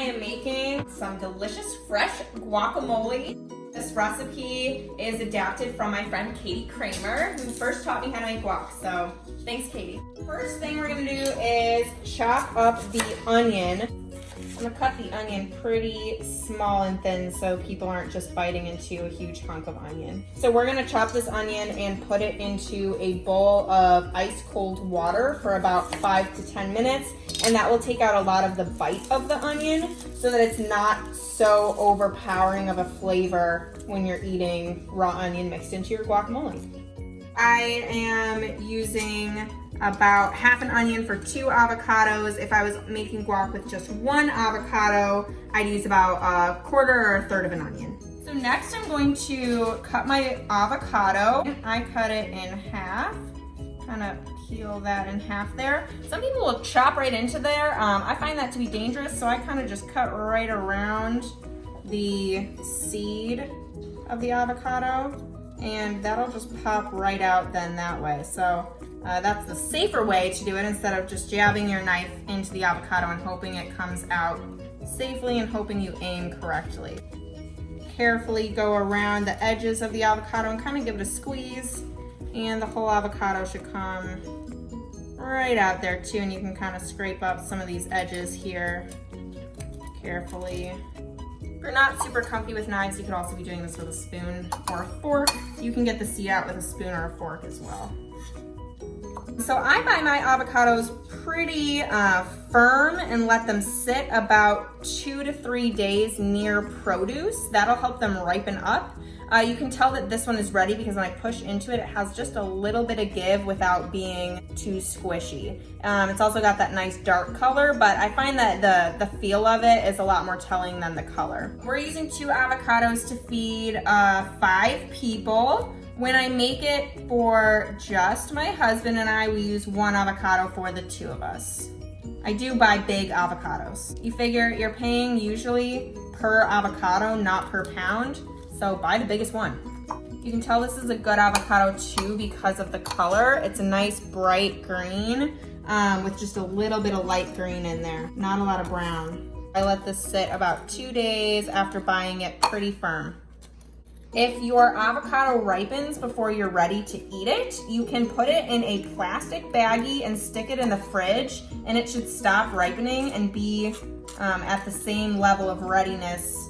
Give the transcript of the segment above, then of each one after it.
I am making some delicious fresh guacamole. This recipe is adapted from my friend Katie Kramer, who first taught me how to make guac, so thanks Katie. First thing we're gonna do is chop up the onion. I'm gonna cut the onion pretty small and thin so people aren't just biting into a huge hunk of onion. So we're gonna chop this onion and put it into a bowl of ice cold water for about 5 to 10 minutes. And that will take out a lot of the bite of the onion so that it's not so overpowering of a flavor when you're eating raw onion mixed into your guacamole. I am using about half an onion for 2 avocados. If I was making guac with just 1 avocado, I'd use about a quarter or a third of an onion. So next I'm going to cut my avocado. I cut it in half, kind of peel that in half there. Some people will chop right into there. I find that to be dangerous, so I kind of just cut right around the seed of the avocado, and that'll just pop right out then that way. So that's the safer way to do it instead of just jabbing your knife into the avocado and hoping it comes out safely and hoping you aim correctly. Carefully go around the edges of the avocado and kind of give it a squeeze, and the whole avocado should come right out there too, and you can kind of scrape up some of these edges here carefully. If you're not super comfy with knives, you could also be doing this with a spoon or a fork. You can get the seed out with a spoon or a fork as well. So I buy my avocados pretty firm and let them sit about 2 to 3 days near produce. That'll help them ripen up. You can tell that this one is ready because when I push into it, it has just a little bit of give without being too squishy. It's also got that nice dark color, but I find that the feel of it is a lot more telling than the color. We're using 2 avocados to feed 5 people. When I make it for just my husband and I, we use 1 avocado for the 2 of us. I do buy big avocados. You figure you're paying usually per avocado, not per pound. So buy the biggest one. You can tell this is a good avocado too because of the color. It's a nice bright green with just a little bit of light green in there. Not a lot of brown. I let this sit about 2 days after buying it pretty firm. If your avocado ripens before you're ready to eat it, you can put it in a plastic baggie and stick it in the fridge, and it should stop ripening and be at the same level of readiness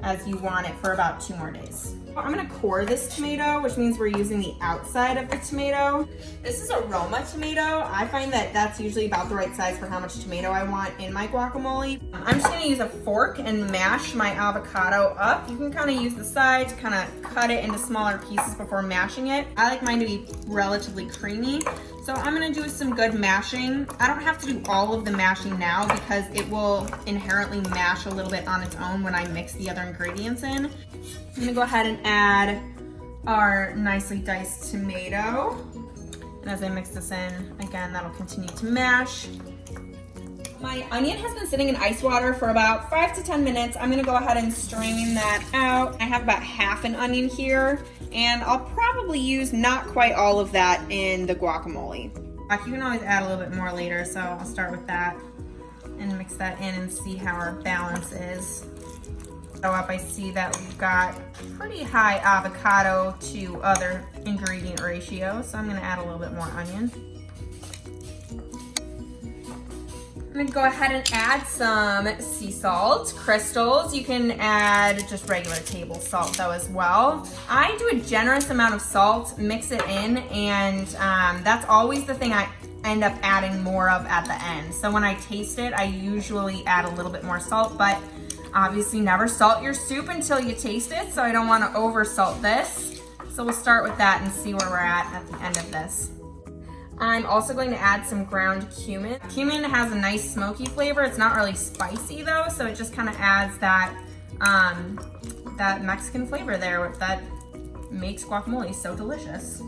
as you want it for about 2 more days. I'm gonna core this tomato, which means we're using the outside of the tomato. This is a Roma tomato. I find that that's usually about the right size for how much tomato I want in my guacamole. I'm just gonna use a fork and mash my avocado up. You can kind of use the sides, kind of cut it into smaller pieces before mashing it. I like mine to be relatively creamy. So I'm gonna do some good mashing. I don't have to do all of the mashing now because it will inherently mash a little bit on its own when I mix the other ingredients in. I'm gonna go ahead and add our nicely diced tomato. And as I mix this in, again, that'll continue to mash. My onion has been sitting in ice water for about 5 to 10 minutes. I'm gonna go ahead and strain that out. I have about half an onion here, and I'll probably use not quite all of that in the guacamole. You can always add a little bit more later, so I'll start with that and mix that in and see how our balance is. So up, I see that we've got pretty high avocado to other ingredient ratio, so I'm gonna add a little bit more onion. I'm gonna go ahead and add some sea salt crystals. You can add just regular table salt though as well. I do a generous amount of salt, mix it in, and that's always the thing I end up adding more of at the end. So when I taste it, I usually add a little bit more salt, but obviously never salt your soup until you taste it, so I don't wanna over salt this. So we'll start with that and see where we're at the end of this. I'm also going to add some ground cumin. Cumin has a nice smoky flavor. It's not really spicy though, so it just kind of adds that, that Mexican flavor there that makes guacamole so delicious.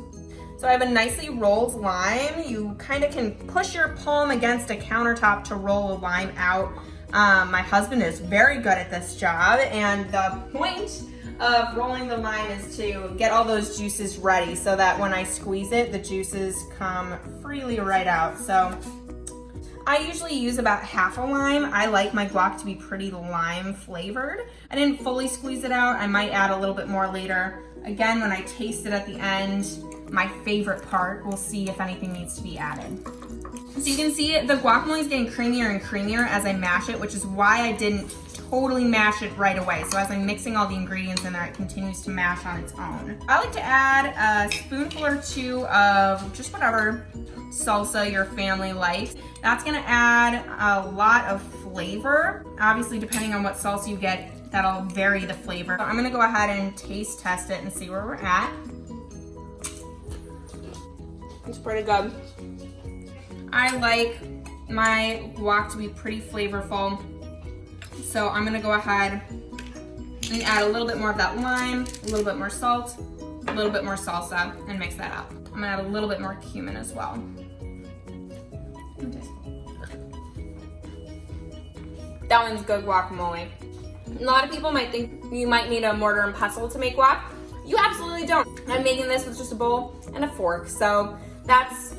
So I have a nicely rolled lime. You kind of can push your palm against a countertop to roll a lime out. My husband is very good at this job, and the point of rolling the lime is to get all those juices ready so that when I squeeze it, the juices come freely right out. So I usually use about half a lime. I like my guac to be pretty lime flavored. I didn't fully squeeze it out. I might add a little bit more later. Again, when I taste it at the end, my favorite part, we'll see if anything needs to be added. So you can see the guacamole is getting creamier and creamier as I mash it, which is why I didn't totally mash it right away. So as I'm mixing all the ingredients in there, it continues to mash on its own. I like to add a spoonful or two of just whatever salsa your family likes. That's gonna add a lot of flavor. Obviously, depending on what salsa you get, that'll vary the flavor. So I'm gonna go ahead and taste test it and see where we're at. It's pretty good. I like my guac to be pretty flavorful. So I'm gonna go ahead and add a little bit more of that lime, a little bit more salt, a little bit more salsa, and mix that up. I'm gonna add a little bit more cumin as well. That one's good guacamole. A lot of people might think you might need a mortar and pestle to make guac. You absolutely don't. I'm making this with just a bowl and a fork. So that's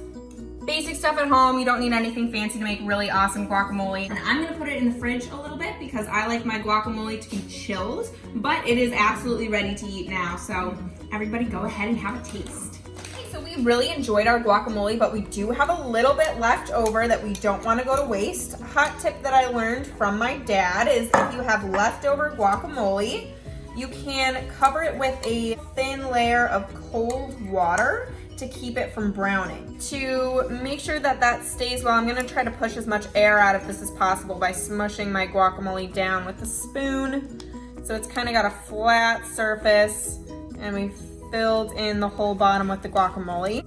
basic stuff at home. You don't need anything fancy to make really awesome guacamole. And I'm gonna put it in the fridge a little bit because I like my guacamole to be chilled, but it is absolutely ready to eat now. So everybody go ahead and have a taste. Okay, so we really enjoyed our guacamole, but we do have a little bit left over that we don't wanna go to waste. A hot tip that I learned from my dad is if you have leftover guacamole, you can cover it with a thin layer of cold water to keep it from browning. To make sure that that stays well, I'm gonna try to push as much air out of this as possible by smushing my guacamole down with a spoon. So it's kind of got a flat surface, and we've filled in the whole bottom with the guacamole.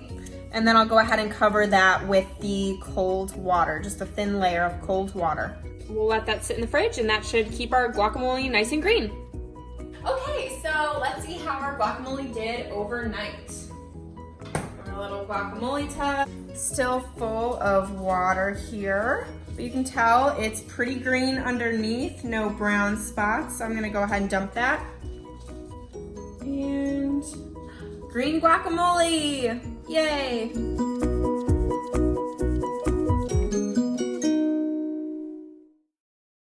And then I'll go ahead and cover that with the cold water, just a thin layer of cold water. We'll let that sit in the fridge, and that should keep our guacamole nice and green. Okay, so let's see how our guacamole did overnight. Our little guacamole tub, still full of water here. But you can tell it's pretty green underneath, no brown spots. So I'm gonna go ahead and dump that. And green guacamole, yay.